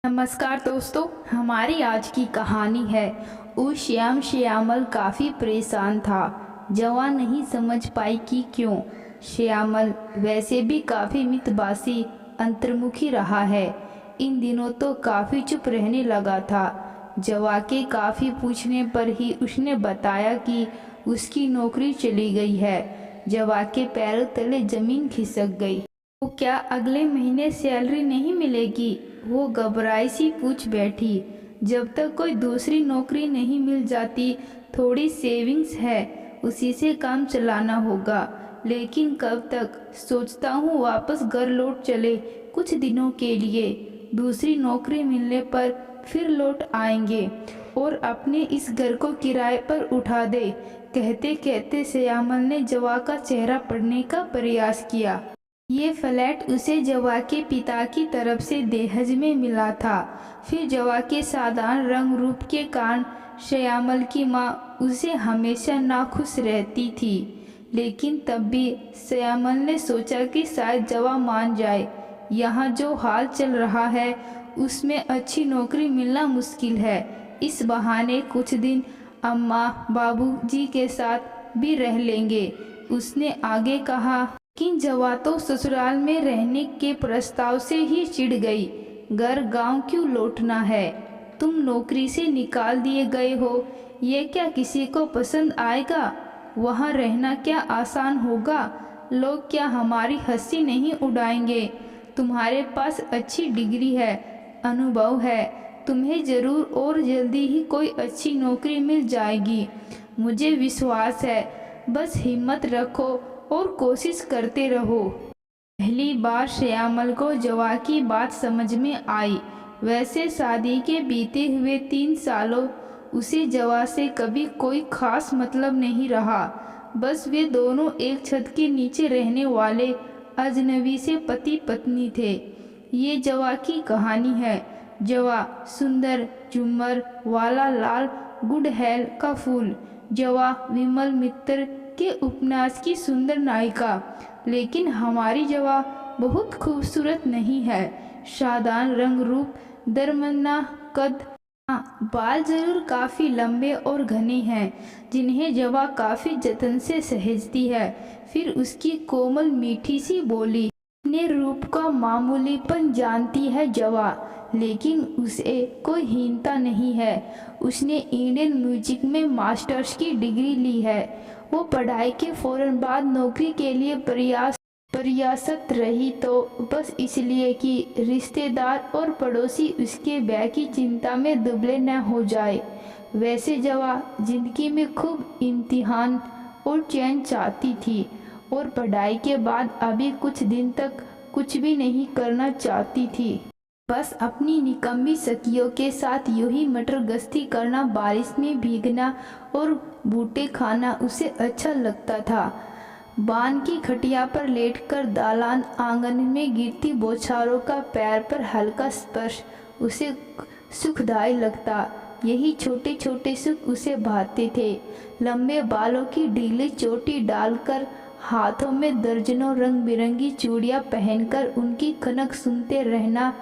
नमस्कार दोस्तों, हमारी आज की कहानी है उस श्यामल काफ़ी परेशान था। जवान नहीं समझ पाई कि क्यों। श्यामल वैसे भी काफ़ी मितभाषी अंतर्मुखी रहा है। इन दिनों तो काफ़ी चुप रहने लगा था। जवा के काफ़ी पूछने पर ही उसने बताया कि उसकी नौकरी चली गई है। जवा के पैरों तले ज़मीन खिसक गई। वो क्या अगले महीने सैलरी नहीं मिलेगी? वो घबराई सी पूछ बैठी। जब तक कोई दूसरी नौकरी नहीं मिल जाती, थोड़ी सेविंग्स है, उसी से काम चलाना होगा। लेकिन कब तक? सोचता हूँ वापस घर लौट चले कुछ दिनों के लिए। दूसरी नौकरी मिलने पर फिर लौट आएंगे और अपने इस घर को किराए पर उठा दे। कहते कहते श्यामल ने जवा का चेहरा पढ़ने का प्रयास किया। ये फ्लैट उसे जवा के पिता की तरफ से दहेज में मिला था। फिर जवा के साधारण रंग रूप के कारण श्यामल की माँ उसे हमेशा नाखुश रहती थी। लेकिन तब भी श्यामल ने सोचा कि शायद जवा मान जाए। यहाँ जो हाल चल रहा है उसमें अच्छी नौकरी मिलना मुश्किल है। इस बहाने कुछ दिन अम्मा बाबूजी के साथ भी रह लेंगे। उसने आगे कहा। लेकिन जवा तो ससुराल में रहने के प्रस्ताव से ही चिढ़ गई। घर गांव क्यों लौटना है? तुम नौकरी से निकाल दिए गए हो, ये क्या किसी को पसंद आएगा? वहाँ रहना क्या आसान होगा? लोग क्या हमारी हंसी नहीं उड़ाएंगे? तुम्हारे पास अच्छी डिग्री है, अनुभव है, तुम्हें ज़रूर और जल्दी ही कोई अच्छी नौकरी मिल जाएगी। मुझे विश्वास है, बस हिम्मत रखो और कोशिश करते रहो। पहली बार श्यामल को जवा की बात समझ में आई। वैसे शादी के बीते हुए 3 सालों उसे जवा से कभी कोई खास मतलब नहीं रहा। बस वे दोनों एक छत के नीचे रहने वाले अजनबी से पति पत्नी थे। ये जवा की कहानी है। जवा सुंदर झूमर वाला लाल गुड़हल का फूल। जवा विमल मित्र के उपन्यास की सुंदर नायिका। लेकिन हमारी जवा बहुत खूबसूरत नहीं है। साधारण रंग रूप, दरमना कद। बाल जरूर काफ़ी लंबे और घने हैं, जिन्हें जवा काफ़ी जतन से सहेजती है। फिर उसकी कोमल मीठी सी बोली। अपने रूप का मामूलीपन जानती है जवा, लेकिन उसे कोई हीनता नहीं है। उसने इंडियन म्यूजिक में मास्टर्स की डिग्री ली है। वो पढ़ाई के फौरन बाद नौकरी के लिए प्रयासरत रही, तो बस इसलिए कि रिश्तेदार और पड़ोसी उसके ब्याह की चिंता में दुबले न हो जाए। वैसे जवा जिंदगी में खूब इम्तिहान और चैन चाहती थी और पढ़ाई के बाद अभी कुछ दिन तक कुछ भी नहीं करना चाहती थी। बस अपनी निकम्मी सखियों के साथ यूं ही मटर गश्ती करना, बारिश में भीगना और बूटे खाना उसे अच्छा लगता था। बान की खटिया पर लेटकर दालान आंगन में गिरती बौछारों का पैर पर हल्का स्पर्श उसे सुखदायी लगता। यही छोटे छोटे सुख उसे भाते थे। लंबे बालों की ढीली चोटी डालकर, हाथों में दर्जनों रंग बिरंगी चूड़ियाँ पहनकर उनकी खनक सुनते रहना,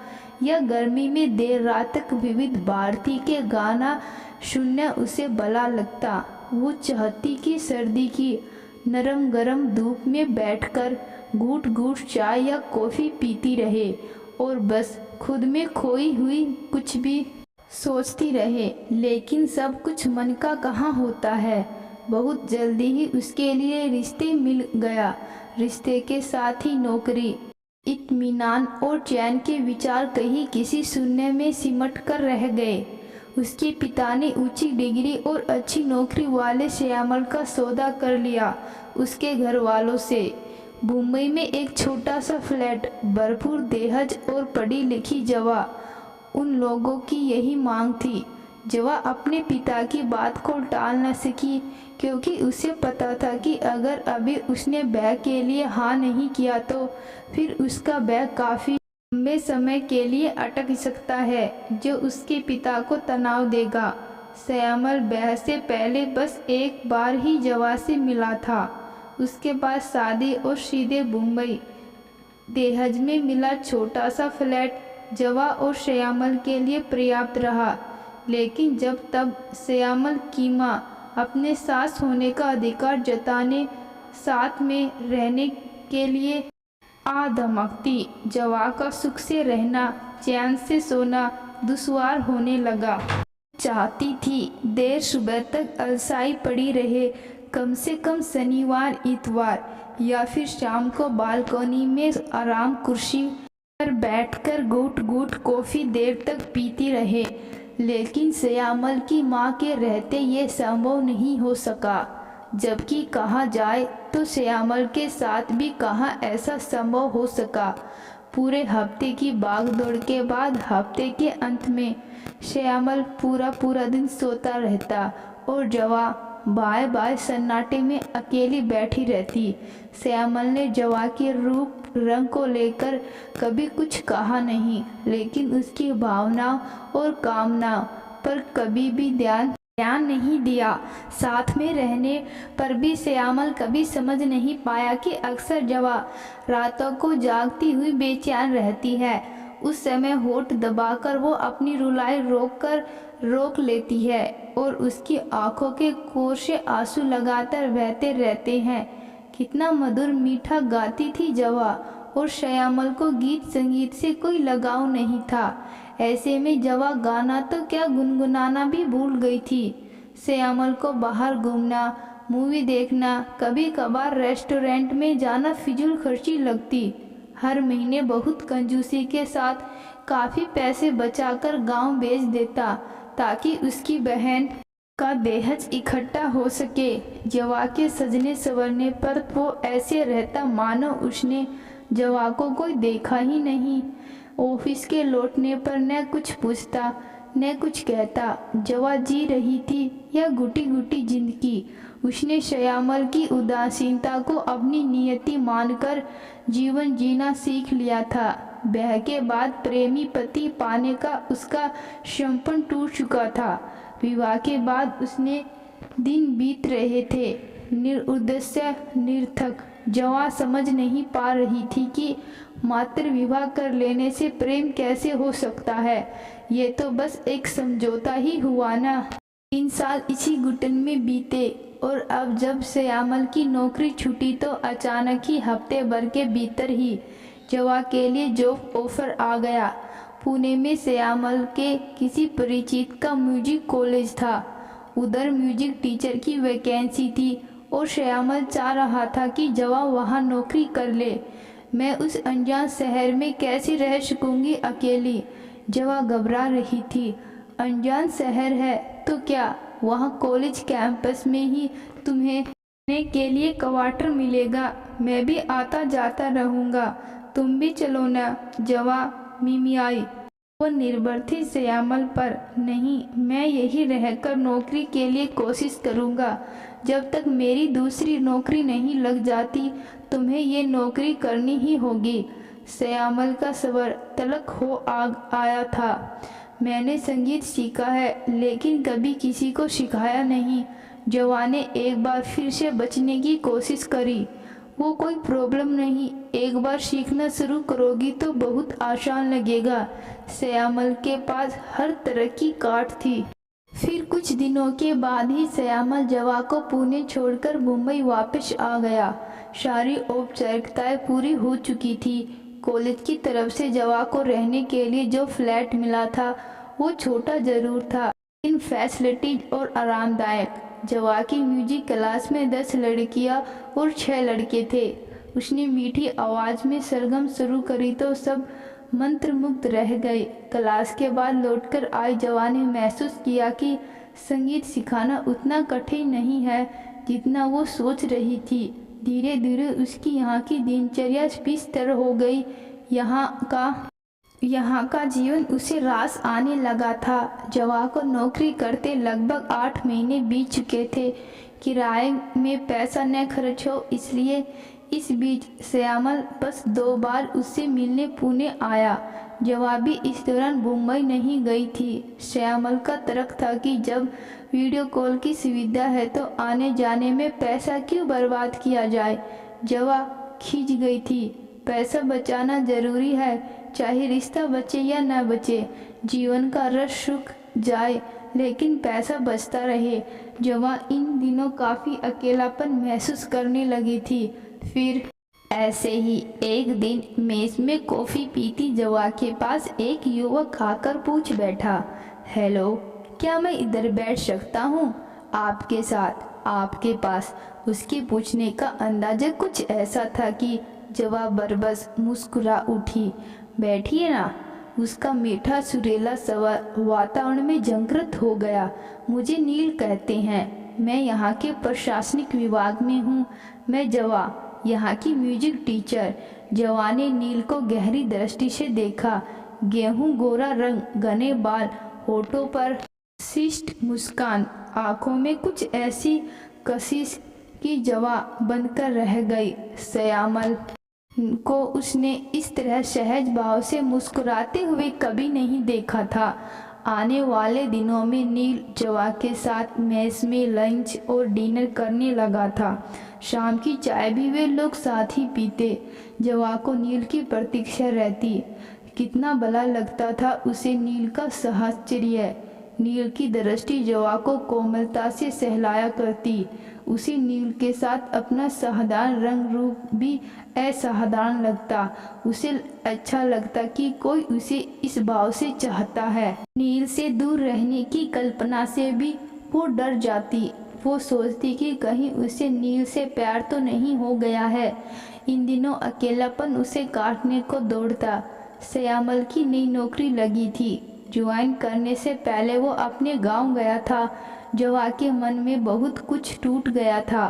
या गर्मी में देर रात तक विविध भारती के गाना सुनना उसे भला लगता। वो चाहती कि सर्दी की नरम गरम धूप में बैठकर घूट घूट चाय या कॉफ़ी पीती रहे और बस खुद में खोई हुई कुछ भी सोचती रहे। लेकिन सब कुछ मन का कहाँ होता है। बहुत जल्दी ही उसके लिए रिश्ते मिल गया। रिश्ते के साथ ही नौकरी, इत्मीनान और चैन के विचार कहीं किसी शून्य में सिमट कर रह गए। उसके पिता ने ऊंची डिग्री और अच्छी नौकरी वाले श्यामल का सौदा कर लिया उसके घर वालों से। मुंबई में एक छोटा सा फ्लैट, भरपूर दहेज और पढ़ी लिखी जवा, उन लोगों की यही मांग थी। जवा अपने पिता की बात को टाल न सकी, क्योंकि उसे पता था कि अगर अभी उसने ब्याह के लिए हाँ नहीं किया तो फिर उसका ब्याह काफ़ी लंबे समय के लिए अटक सकता है, जो उसके पिता को तनाव देगा। श्यामल ब्याह से पहले बस एक बार ही जवा से मिला था। उसके बाद शादी और सीधे मुंबई। दहेज में मिला छोटा सा फ्लैट जवा और श्यामल के लिए पर्याप्त रहा। लेकिन जब तब श्यामल की माँ अपने सास होने का अधिकार जताने, साथ में रहने के लिए आ धमकती, जवा का सुख से रहना, चैन से सोना दुश्वार होने लगा। चाहती थी देर सुबह तक अलसाई पड़ी रहे, कम से कम शनिवार इतवार, या फिर शाम को बालकनी में आराम कुर्सी पर बैठकर घूट घूट कॉफ़ी देर तक पीती रहे। लेकिन श्यामल की माँ के रहते ये संभव नहीं हो सका। जबकि कहा जाए तो श्यामल के साथ भी कहाँ ऐसा संभव हो सका। पूरे हफ्ते की भागदौड़ के बाद हफ्ते के अंत में श्यामल पूरा दिन सोता रहता और जवा बाय बाय सन्नाटे में अकेली बैठी रहती। श्यामल ने जवा के रूप रंग को लेकर कभी कुछ कहा नहीं, लेकिन उसकी भावनाओं और कामनाओं पर कभी भी ध्यान नहीं दिया। साथ में रहने पर भी श्यामल कभी समझ नहीं पाया कि अक्सर जवा रातों को जागती हुई बेचैन रहती है। उस समय होठ दबाकर वो अपनी रुलाई रोक लेती है और उसकी आंखों के कोर से आंसू लगातार बहते रहते हैं। कितना मधुर मीठा गाती थी जवा, और श्यामल को गीत संगीत से कोई लगाव नहीं था। ऐसे में जवा गाना तो क्या गुनगुनाना भी भूल गई थी। श्यामल को बाहर घूमना, मूवी देखना, कभी कभार रेस्टोरेंट में जाना फिजूल खर्ची लगती। हर महीने बहुत कंजूसी के साथ काफ़ी पैसे बचाकर गांव भेज देता ताकि उसकी बहन का दहेज इकट्ठा हो सके। जवा के सजने संवरने पर वो ऐसे रहता मानो उसने जवा को कोई देखा ही नहीं। ऑफिस के लौटने पर न कुछ पूछता न कुछ कहता। जवा जी रही थी यह गुटी गुटी जिंदगी। उसने श्यामल की उदासीनता को अपनी नियति मानकर जीवन जीना सीख लिया था। ब्याह के बाद प्रेमी पति पाने का उसका सपना टूट चुका था। विवाह के बाद उसने दिन बीत रहे थे निरुद्देश्य, निरर्थक। जवा समझ नहीं पा रही थी कि मात्र विवाह कर लेने से प्रेम कैसे हो सकता है। ये तो बस एक समझौता ही हुआ ना। 3 साल इसी घुटन में बीते और अब जब श्यामल की नौकरी छूटी तो अचानक ही हफ्ते भर के भीतर ही जवा के लिए जॉब ऑफर आ गया। पुणे में श्यामल के किसी परिचित का म्यूजिक कॉलेज था। उधर म्यूजिक टीचर की वैकेंसी थी और श्यामल चाह रहा था कि जवा वहाँ नौकरी कर ले। मैं उस अनजान शहर में कैसे रह सकूंगी अकेली, जवा घबरा रही थी। अनजान शहर है तो क्या, वहाँ कॉलेज कैंपस में ही तुम्हें रहने के लिए क्वार्टर मिलेगा। मैं भी आता जाता रहूँगा, तुम भी चलो ना, जवा मिमियाई। वो निर्भर थी श्यामल पर। नहीं, मैं यही रहकर नौकरी के लिए कोशिश करूँगा। जब तक मेरी दूसरी नौकरी नहीं लग जाती तुम्हें ये नौकरी करनी ही होगी। श्यामल का स्वर तलक हो आया था। मैंने संगीत सीखा है लेकिन कभी किसी को सिखाया नहीं। जवा ने एक बार फिर से बचने की कोशिश करी। वो कोई प्रॉब्लम नहीं, एक बार सीखना शुरू करोगी तो बहुत आसान लगेगा। श्यामल के पास हर तरह की काट थी। फिर कुछ दिनों के बाद ही श्यामल जवा को पुणे छोड़कर मुंबई वापस आ गया। सारी औपचारिकताएं पूरी हो चुकी थी। कॉलेज की तरफ से जवा को रहने के लिए जो फ्लैट मिला था वो छोटा जरूर था लेकिन फैसिलिटीज और आरामदायक। जवा की म्यूजिक क्लास में 10 लड़कियां और 6 लड़के थे। उसने मीठी आवाज़ में सरगम शुरू करी तो सब मंत्रमुग्ध रह गए। क्लास के बाद लौटकर आई जवा ने महसूस किया कि संगीत सिखाना उतना कठिन नहीं है जितना वो सोच रही थी। धीरे धीरे उसकी यहाँ की दिनचर्या इस तरह हो गई। यहाँ का जीवन उसे रास आने लगा था। जवा को नौकरी करते लगभग 8 महीने बीत चुके थे। किराए में पैसा न खर्च हो इसलिए इस बीच श्यामल बस 2 बार उससे मिलने पुणे आया। जवा भी इस दौरान मुंबई नहीं गई थी। श्यामल का तर्क था कि जब वीडियो कॉल की सुविधा है तो आने जाने में पैसा क्यों बर्बाद किया जाए। जवा खिंच गई थी। पैसा बचाना जरूरी है चाहे रिश्ता बचे या न बचे, जीवन का रस सूख जाए लेकिन पैसा बचता रहे। जवा इन दिनों काफ़ी अकेलापन महसूस करने लगी थी। फिर ऐसे ही एक दिन मेस में कॉफ़ी पीती जवा के पास एक युवक आकर पूछ बैठा, हेलो, क्या मैं इधर बैठ सकता हूँ आपके साथ, आपके पास? उसके पूछने का अंदाज़ा कुछ ऐसा था कि जवा बरबस मुस्कुरा उठी। बैठिए ना। उसका मीठा सुरीला स्वर वातावरण में जागृत हो गया। मुझे नील कहते हैं, मैं यहाँ के प्रशासनिक विभाग में हूँ। मैं जवा, यहाँ की म्यूजिक टीचर। जवा ने नील को गहरी दृष्टि से देखा। गेहूं गोरा रंग, घने बाल, होठों पर शिष्ट मुस्कान, आंखों में कुछ ऐसी कशिश कि जवा बनकर रह गई। श्यामल को उसने इस तरह सहज भाव से मुस्कुराते हुए कभी नहीं देखा था। आने वाले दिनों में नील जवा के साथ मेस में लंच और डिनर करने लगा था। शाम की चाय भी वे लोग साथ ही पीते। जवा को नील की प्रतीक्षा रहती। कितना भला लगता था उसे नील का साहचर्य। नील की दृष्टि जवा को कोमलता से सहलाया करती। उसे नील के साथ अपना साधारण रंग रूप भी असाधारण लगता। उसे अच्छा लगता कि कोई उसे इस भाव से चाहता है। नील से दूर रहने की कल्पना से भी वो डर जाती। वो सोचती कि कहीं उसे नील से प्यार तो नहीं हो गया है। इन दिनों अकेलापन उसे काटने को दौड़ता। श्यामल की नई नौकरी लगी थी। ज्वाइन करने से पहले वो अपने गांव गया था। जवा के मन में बहुत कुछ टूट गया था।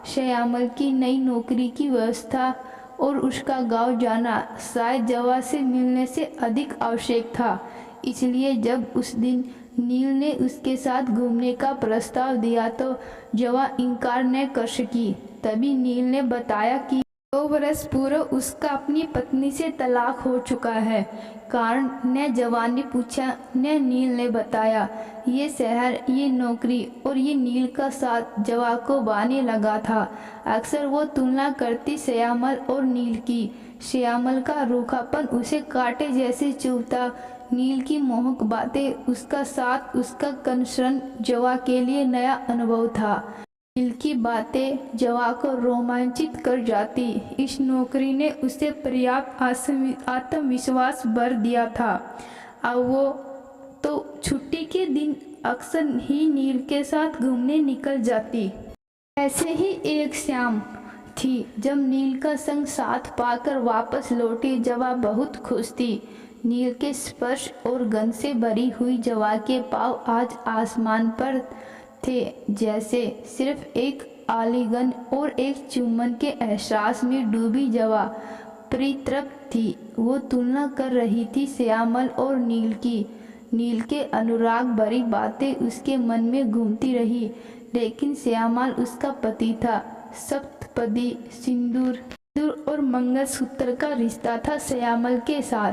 श्यामल की नई नौकरी की व्यवस्था और उसका गांव जाना शायद जवा से मिलने से अधिक आवश्यक था। इसलिए जब उस दिन नील ने उसके साथ घूमने का प्रस्ताव दिया तो जवा इनकार न कर सकी। तभी नील ने बताया कि 2 बरस पूर्व उसका अपनी पत्नी से तलाक हो चुका है। कारण न जवा ने पूछा न नील ने बताया। ये शहर, ये नौकरी और ये नील का साथ जवा को बाने लगा था। अक्सर वो तुलना करती श्यामल और नील की। श्यामल का रूखापन उसे कांटे जैसे चुभता। नील की मोहक बातें, उसका साथ, उसका कंसर्न जवा के लिए नया अनुभव था। नील की बातें जवा को रोमांचित कर जाती। इस नौकरी ने उसे पर्याप्त आत्मविश्वास भर दिया था। अब वो तो छुट्टी के दिन अक्सर ही नील के साथ घूमने निकल जाती। ऐसे ही एक शाम थी जब नील का संग साथ पाकर वापस लौटी। जवा बहुत खुश थी। नील के स्पर्श और गंध से भरी हुई जवा के पाँव आज आसमान पर थे, जैसे सिर्फ एक आलिंगन और एक चुम्बन के एहसास में डूबी जवा परितृप्त थी। वो तुलना कर रही थी श्यामल और नील की। नील के अनुराग भरी बातें उसके मन में घूमती रही, लेकिन श्यामल उसका पति था। सप्तपदी, सिंदूर और मंगलसूत्र का रिश्ता था श्यामल के साथ।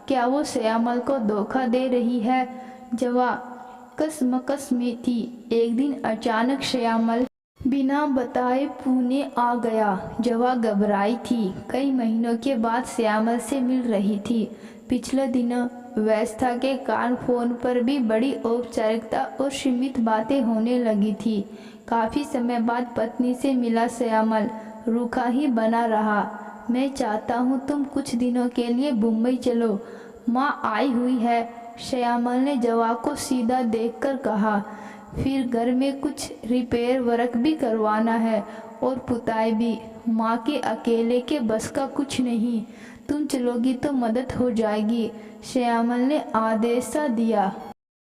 क्या वो श्यामल को धोखा दे रही है? जवा कसमकस में थी। एक दिन अचानक श्यामल बिना बताए पुणे आ गया। जवा घबराई थी। कई महीनों के बाद श्यामल से मिल रही थी। पिछले दिनों व्यस्तता के कारण फोन पर भी बड़ी औपचारिकता और सीमित बातें होने लगी थी। काफ़ी समय बाद पत्नी से मिला श्यामल रूखा ही बना रहा। मैं चाहता हूँ तुम कुछ दिनों के लिए मुंबई चलो, माँ आई हुई है, श्यामल ने जवा को सीधा देखकर कहा। फिर घर में कुछ रिपेयर वर्क भी करवाना है और पुताई भी। माँ के अकेले के बस का कुछ नहीं। तुम चलोगी तो मदद हो जाएगी, श्यामल ने आदेश सा दिया।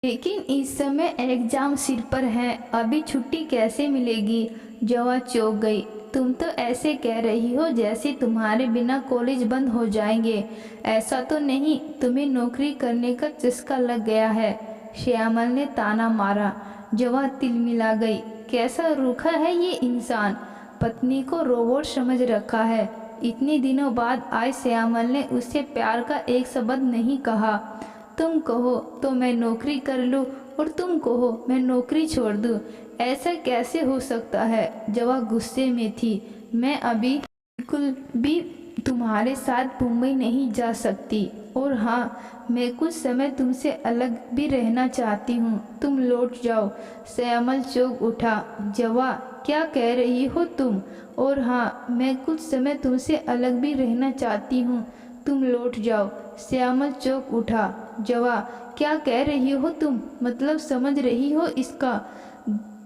लेकिन इस समय एग्जाम सिर पर है, अभी छुट्टी कैसे मिलेगी? जवा चौंक गई। तुम तो ऐसे कह रही हो जैसे तुम्हारे बिना कॉलेज बंद हो जाएंगे। ऐसा तो नहीं, तुम्हें नौकरी करने का चस्का लग गया है, श्यामल ने ताना मारा। जवा तिलमिला गई। कैसा रूखा है ये इंसान, पत्नी को रोबोट समझ रखा है। इतने दिनों बाद आज श्यामल ने उससे प्यार का एक शब्द नहीं कहा। तुम कहो तो मैं नौकरी कर लूँ और तुम कहो मैं नौकरी छोड़ दूँ, ऐसा कैसे हो सकता है? जवा गुस्से में थी। मैं अभी बिल्कुल भी तुम्हारे साथ मुंबई नहीं जा सकती। और हाँ, मैं कुछ समय तुमसे अलग भी रहना चाहती हूँ, तुम लौट जाओ। श्यामल चौंक उठा। जवा, क्या कह रही हो तुम? और हाँ, मैं कुछ समय तुमसे अलग भी रहना चाहती हूँ, तुम लौट जाओ। श्यामल चौंक उठा। जवा, क्या कह रही हो तुम? मतलब समझ रही हो इसका?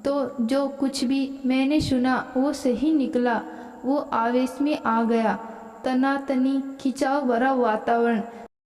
तो जो कुछ भी मैंने सुना वो सही निकला। वो आवेश में आ गया। तनातनी खिंचाव भरा वातावरण।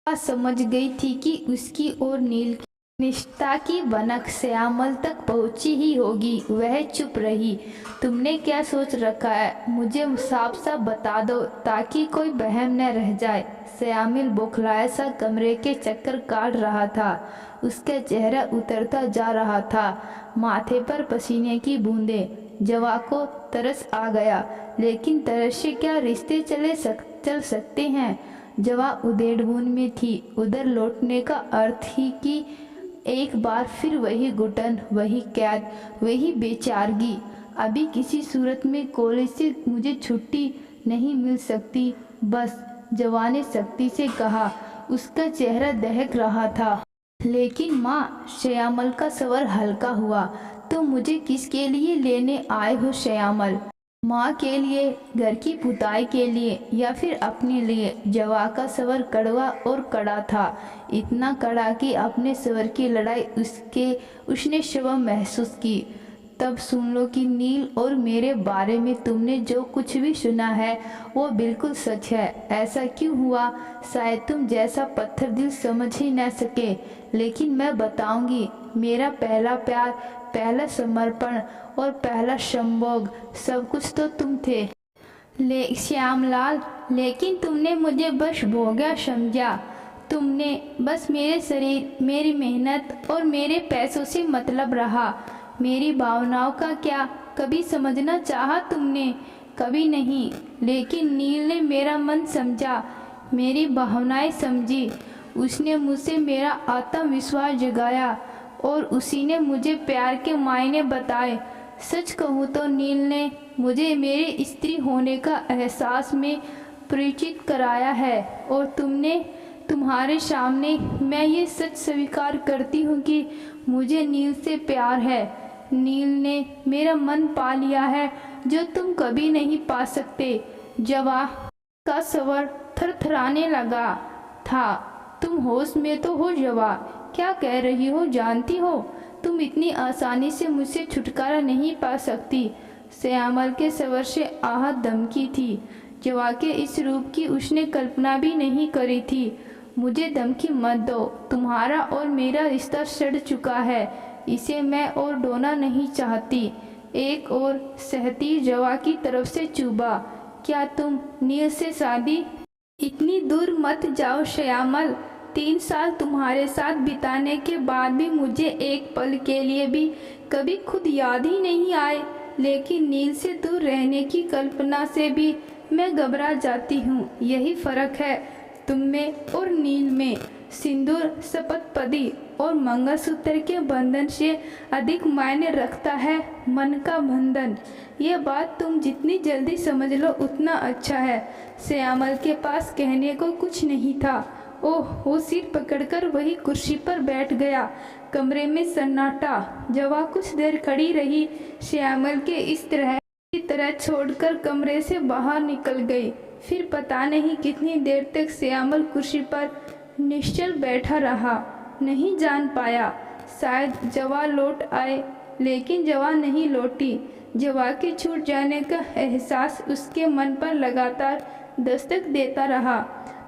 समझ गई थी कि उसकी और नील की निष्ठा की भनक श्यामल तक पहुंची ही होगी। वह चुप रही। तुमने क्या सोच रखा है? मुझे साफ साफ बता दो ताकि कोई बहम न रह जाए। श्यामल बौखलाया सा कमरे के चक्कर काट रहा था। उसका चेहरा उतरता जा रहा था, माथे पर पसीने की बूंदें। जवा को तरस आ गया, लेकिन तरस से क्या रिश्ते चल सकते हैं? जवा उधेड़बुन में थी। उधर लौटने का अर्थ ही कि एक बार फिर वही घुटन, वही कैद, वही बेचारगी। अभी किसी सूरत में कॉलेज से मुझे छुट्टी नहीं मिल सकती, बस, जवा ने सख्ती से कहा। उसका चेहरा दहक रहा था। लेकिन माँ, श्यामल का स्वर हल्का हुआ। तो मुझे किसके लिए लेने आए हो श्यामल? माँ के लिए, घर की पुताई के लिए, या फिर अपने लिए? जवा का स्वर कड़वा और कड़ा था, इतना कड़ा कि अपने स्वर की लड़ाई उसने स्वयं महसूस की। तब सुन लो कि नील और मेरे बारे में तुमने जो कुछ भी सुना है वो बिल्कुल सच है। ऐसा क्यों हुआ? शायद तुम जैसा पत्थर दिल समझ ही न सके, लेकिन मैं बताऊंगी। मेरा पहला प्यार, पहला समर्पण और पहला संभोग, सब कुछ तो तुम थे। श्यामलाल, लेकिन तुमने मुझे बस भोग्या समझा। तुमने बस मेरे शरीर, मेरी मेहनत और मेरे पैसों से मतलब रहा। मेरी भावनाओं का क्या कभी समझना चाहा तुमने? कभी नहीं। लेकिन नील ने मेरा मन समझा, मेरी भावनाएं समझी। उसने मुझसे मेरा आत्मविश्वास जगाया और उसी ने मुझे प्यार के मायने बताए। सच कहूँ तो नील ने मुझे मेरे स्त्री होने का एहसास में परिचित कराया है। और तुम्हारे सामने मैं ये सच स्वीकार करती हूँ कि मुझे नील से प्यार है। नील ने मेरा मन पा लिया है, जो तुम कभी नहीं पा सकते। जवा का स्वर थरथराने लगा था। तुम होश में तो हो जवा? क्या कह रही हो जानती हो? तुम इतनी आसानी से मुझसे छुटकारा नहीं पा सकती। श्यामल के स्वर से आहत धमकी थी। जवा के इस रूप की उसने कल्पना भी नहीं करी थी। मुझे धमकी मत दो। तुम्हारा और मेरा रिश्ता सड़ चुका है, इसे मैं और डोना नहीं चाहती। एक और सहती जवा की तरफ से चुभा। क्या तुम नील से शादी? इतनी दूर मत जाओ श्यामल। 3 साल तुम्हारे साथ बिताने के बाद भी मुझे एक पल के लिए भी कभी खुद याद ही नहीं आए। लेकिन नील से दूर रहने की कल्पना से भी मैं घबरा जाती हूँ। यही फर्क है तुम में और नील में। सिंदूर, शपथपदी और मंगलसूत्र के बंधन से अधिक मायने रखता है मन का बंधन। ये बात तुम जितनी जल्दी समझ लो उतना अच्छा है। श्यामल के पास कहने को कुछ नहीं था। ओह, वो सिर पकड़कर वही कुर्सी पर बैठ गया। कमरे में सन्नाटा। जवा कुछ देर खड़ी रही। श्यामल के इस तरह छोड़कर कमरे से बाहर निकल गई। फिर पता नहीं कितनी देर तक श्यामल कुर्सी पर निश्चल बैठा रहा। नहीं जान पाया, शायद जवा लौट आए, लेकिन जवा नहीं लौटी। जवा के छूट जाने का एहसास उसके मन पर लगातार दस्तक देता रहा।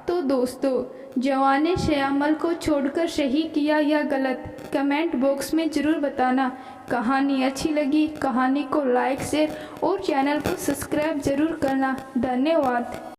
तो दोस्तों, जवा ने श्यामल को छोड़कर सही किया या गलत? कमेंट बॉक्स में ज़रूर बताना। कहानी अच्छी लगी, कहानी को लाइक, शेयर और चैनल को सब्सक्राइब ज़रूर करना। धन्यवाद।